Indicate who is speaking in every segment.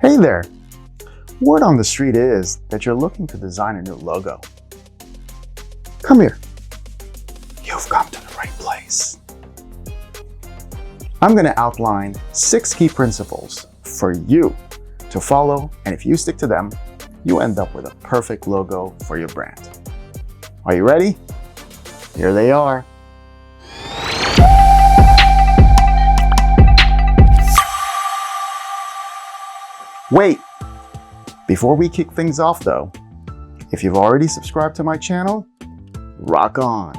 Speaker 1: Hey there! Word on the street is that you're looking to design a new logo. Come here. You've come to the right place. I'm going to outline 6 key principles for you to follow, and if you stick to them, you end up with a perfect logo for your brand. Are you ready? Here they are. Wait! Before we kick things off though, if you've already subscribed to my channel, rock on.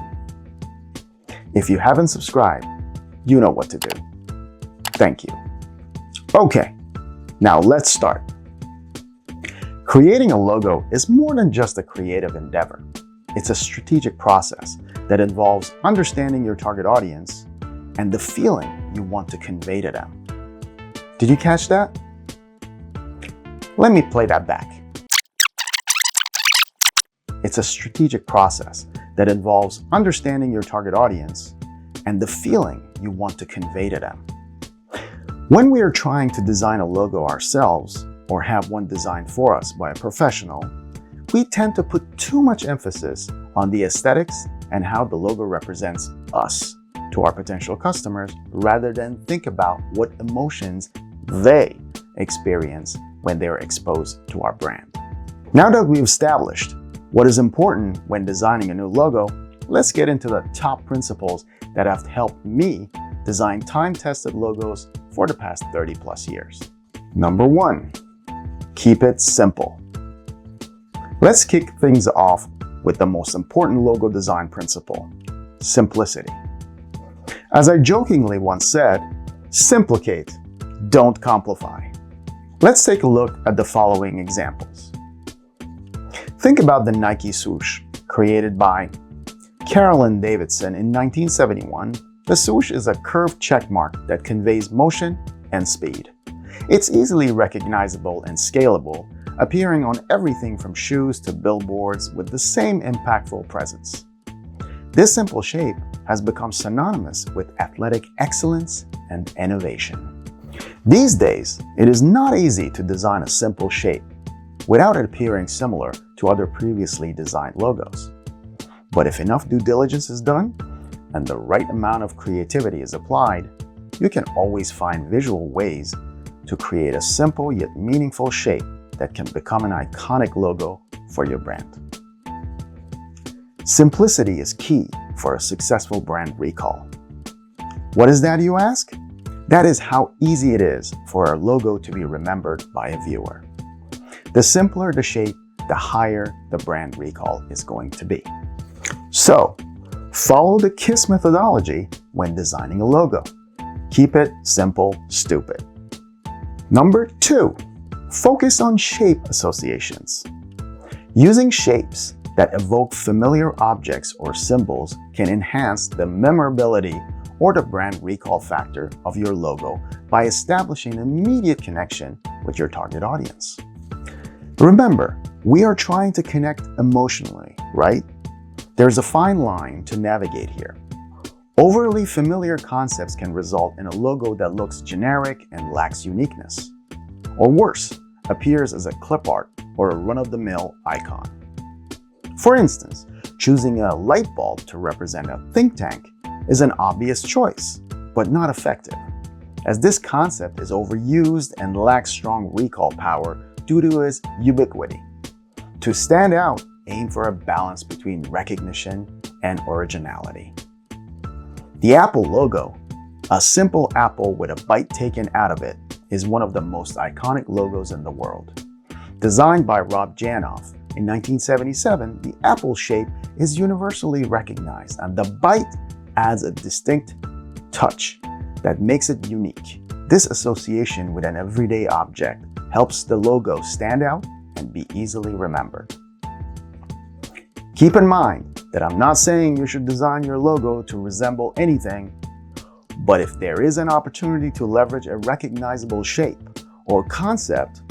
Speaker 1: If you haven't subscribed, you know what to do. Thank you. Okay, now let's start. Creating a logo is more than just a creative endeavor. It's a strategic process that involves understanding your target audience and the feeling you want to convey to them. Did you catch that? Let me play that back. It's a strategic process that involves understanding your target audience and the feeling you want to convey to them. When we are trying to design a logo ourselves or have one designed for us by a professional, we tend to put too much emphasis on the aesthetics and how the logo represents us to our potential customers rather than think about what emotions they experience when they're exposed to our brand. Now that we've established what is important when designing a new logo, let's get into the top principles that have helped me design time-tested logos for the past 30+ years. Number 1, keep it simple. Let's kick things off with the most important logo design principle, simplicity. As I jokingly once said, simplicate, don't complicate. Let's take a look at the following examples. Think about the Nike swoosh, created by Carolyn Davidson in 1971. The swoosh is a curved check mark that conveys motion and speed. It's easily recognizable and scalable, appearing on everything from shoes to billboards with the same impactful presence. This simple shape has become synonymous with athletic excellence and innovation. These days, it is not easy to design a simple shape without it appearing similar to other previously designed logos. But if enough due diligence is done and the right amount of creativity is applied, you can always find visual ways to create a simple yet meaningful shape that can become an iconic logo for your brand. Simplicity is key for a successful brand recall. What is that, you ask? That is how easy it is for a logo to be remembered by a viewer. The simpler the shape, the higher the brand recall is going to be. So, follow the KISS methodology when designing a logo. Keep it simple, stupid. Number 2, focus on shape associations. Using shapes that evoke familiar objects or symbols can enhance the memorability or the brand recall factor of your logo by establishing an immediate connection with your target audience. Remember, we are trying to connect emotionally, right? There's a fine line to navigate here. Overly familiar concepts can result in a logo that looks generic and lacks uniqueness. Or worse, appears as a clip art or a run-of-the-mill icon. For instance, choosing a light bulb to represent a think tank is an obvious choice, but not effective, as this concept is overused and lacks strong recall power due to its ubiquity. To stand out, aim for a balance between recognition and originality. The Apple logo, a simple apple with a bite taken out of it, is one of the most iconic logos in the world. Designed by Rob Janoff in 1977, the apple shape is universally recognized, and the bite adds a distinct touch that makes it unique. This association with an everyday object helps the logo stand out and be easily remembered. Keep in mind that I'm not saying you should design your logo to resemble anything, but if there is an opportunity to leverage a recognizable shape or concept,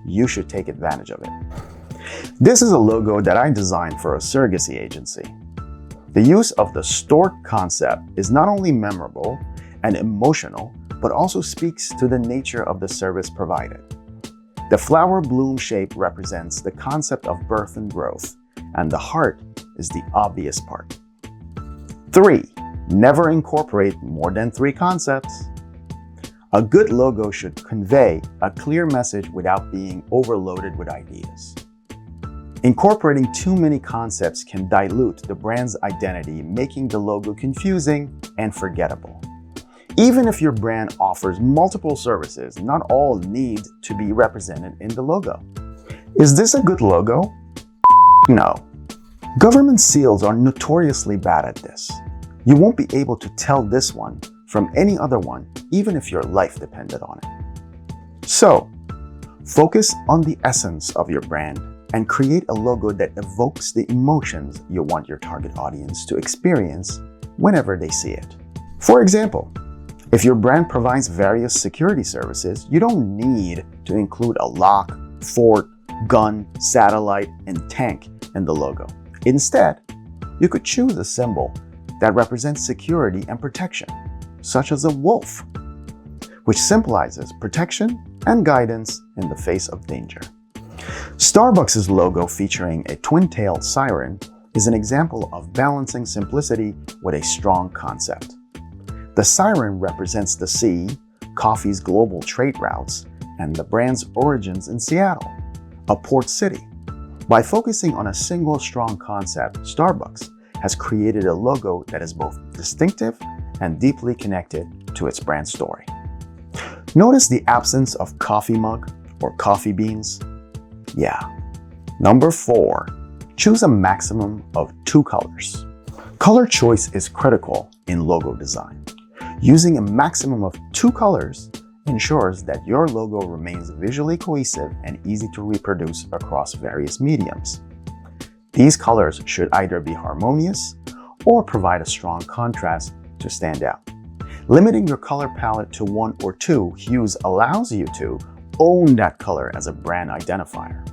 Speaker 1: you should take advantage of it. This is a logo that I designed for a surrogacy agency. The use of the stork concept is not only memorable and emotional, but also speaks to the nature of the service provided. The flower bloom shape represents the concept of birth and growth, and the heart is the obvious part. 3. Never incorporate more than 3 concepts. A good logo should convey a clear message without being overloaded with ideas. Incorporating too many concepts can dilute the brand's identity, making the logo confusing and forgettable. Even if your brand offers multiple services, not all need to be represented in the logo. Is this a good logo? No. Government seals are notoriously bad at this. You won't be able to tell this one from any other one, even if your life depended on it. So, focus on the essence of your brand and create a logo that evokes the emotions you want your target audience to experience whenever they see it. For example, if your brand provides various security services, you don't need to include a lock, fort, gun, satellite, and tank in the logo. Instead, you could choose a symbol that represents security and protection, such as a wolf, which symbolizes protection and guidance in the face of danger. Starbucks' logo featuring a twin-tailed siren is an example of balancing simplicity with a strong concept. The siren represents the sea, coffee's global trade routes, and the brand's origins in Seattle, a port city. By focusing on a single strong concept, Starbucks has created a logo that is both distinctive and deeply connected to its brand story. Notice the absence of coffee mug or coffee beans? Yeah. Number 4, choose a maximum of 2 colors. Color choice is critical in logo design. Using a maximum of 2 colors ensures that your logo remains visually cohesive and easy to reproduce across various mediums. These colors should either be harmonious or provide a strong contrast to stand out. Limiting your color palette to 1 or 2 hues allows you to own that color as a brand identifier.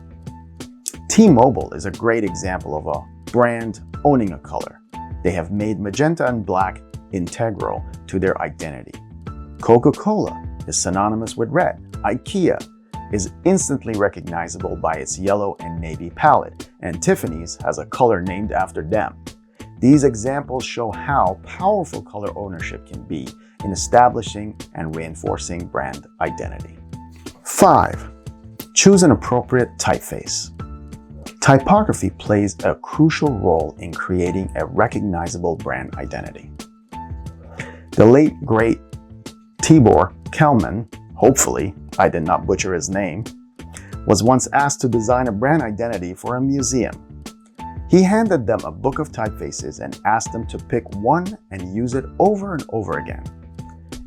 Speaker 1: T-Mobile is a great example of a brand owning a color. They have made magenta and black integral to their identity. Coca-Cola is synonymous with red. IKEA is instantly recognizable by its yellow and navy palette, and Tiffany's has a color named after them. These examples show how powerful color ownership can be in establishing and reinforcing brand identity. 5. Choose an appropriate typeface. Typography plays a crucial role in creating a recognizable brand identity. The late, great Tibor Kalman, hopefully I did not butcher his name, was once asked to design a brand identity for a museum. He handed them a book of typefaces and asked them to pick one and use it over and over again.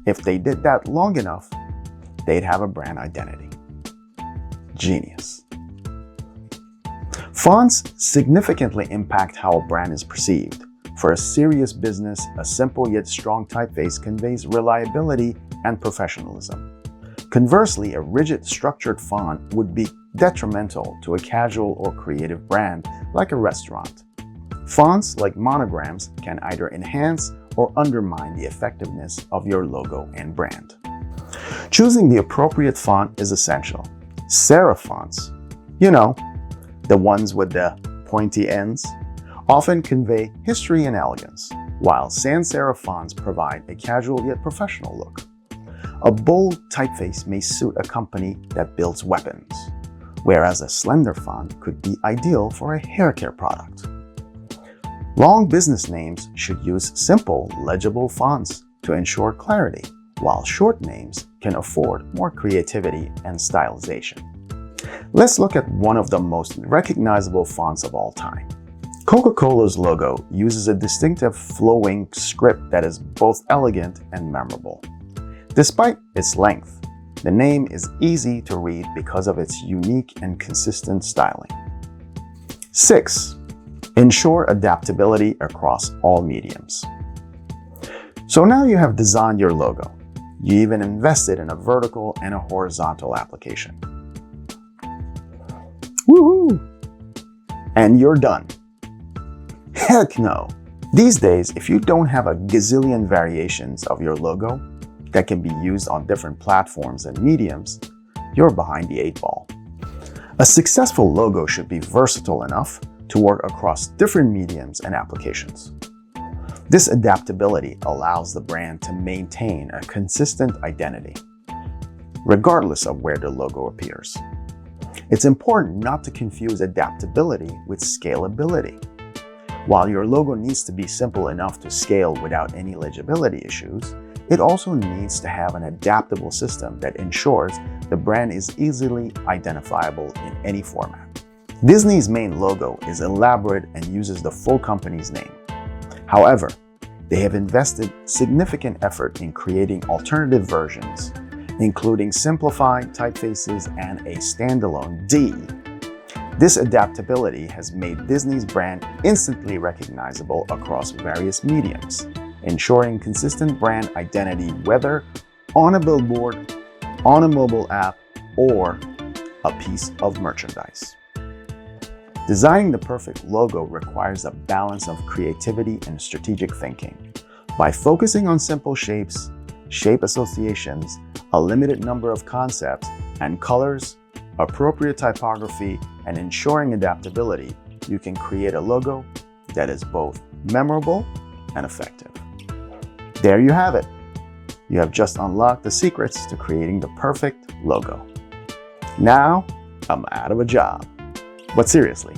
Speaker 1: If they did that long enough, they'd have a brand identity. Genius. Fonts significantly impact how a brand is perceived. For a serious business, a simple yet strong typeface conveys reliability and professionalism. Conversely, a rigid, structured font would be detrimental to a casual or creative brand like a restaurant. Fonts, like monograms, can either enhance or undermine the effectiveness of your logo and brand. Choosing the appropriate font is essential. Serif fonts, the ones with the pointy ends, often convey history and elegance, while sans serif fonts provide a casual yet professional look. A bold typeface may suit a company that builds weapons, whereas a slender font could be ideal for a hair care product. Long business names should use simple, legible fonts to ensure clarity, while short names can afford more creativity and stylization. Let's look at one of the most recognizable fonts of all time. Coca-Cola's logo uses a distinctive flowing script that is both elegant and memorable. Despite its length, the name is easy to read because of its unique and consistent styling. 6. Ensure adaptability across all mediums. So now you have designed your logo. You even invested in a vertical and a horizontal application. Woohoo! And you're done. Heck no! These days, if you don't have a gazillion variations of your logo that can be used on different platforms and mediums, you're behind the 8 ball. A successful logo should be versatile enough to work across different mediums and applications. This adaptability allows the brand to maintain a consistent identity, regardless of where the logo appears. It's important not to confuse adaptability with scalability. While your logo needs to be simple enough to scale without any legibility issues, it also needs to have an adaptable system that ensures the brand is easily identifiable in any format. Disney's main logo is elaborate and uses the full company's name. However, they have invested significant effort in creating alternative versions, including simplified typefaces and a standalone D. This adaptability has made Disney's brand instantly recognizable across various mediums, ensuring consistent brand identity whether on a billboard, on a mobile app, or a piece of merchandise. Designing the perfect logo requires a balance of creativity and strategic thinking. By focusing on simple shapes, shape associations, a limited number of concepts and colors, appropriate typography, and ensuring adaptability, you can create a logo that is both memorable and effective. There you have it. You have just unlocked the secrets to creating the perfect logo. Now, I'm out of a job. But seriously,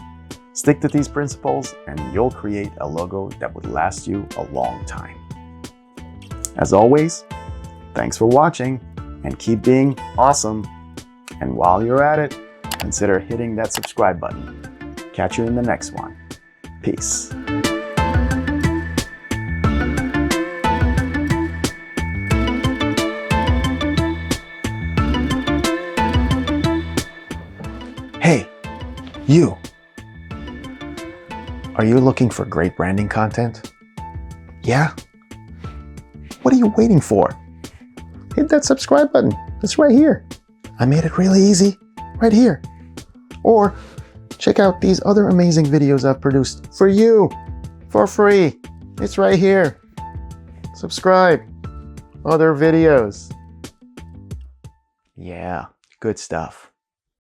Speaker 1: stick to these principles and you'll create a logo that would last you a long time. As always, thanks for watching and keep being awesome. And while you're at it, consider hitting that subscribe button. Catch you in the next one. Peace. Hey, you. Are you looking for great branding content? Yeah? What are you waiting for? Hit that subscribe button. It's right here. I made it really easy, right here. Or check out these other amazing videos I've produced for you, for free. It's right here. Subscribe. Other videos. Yeah, good stuff.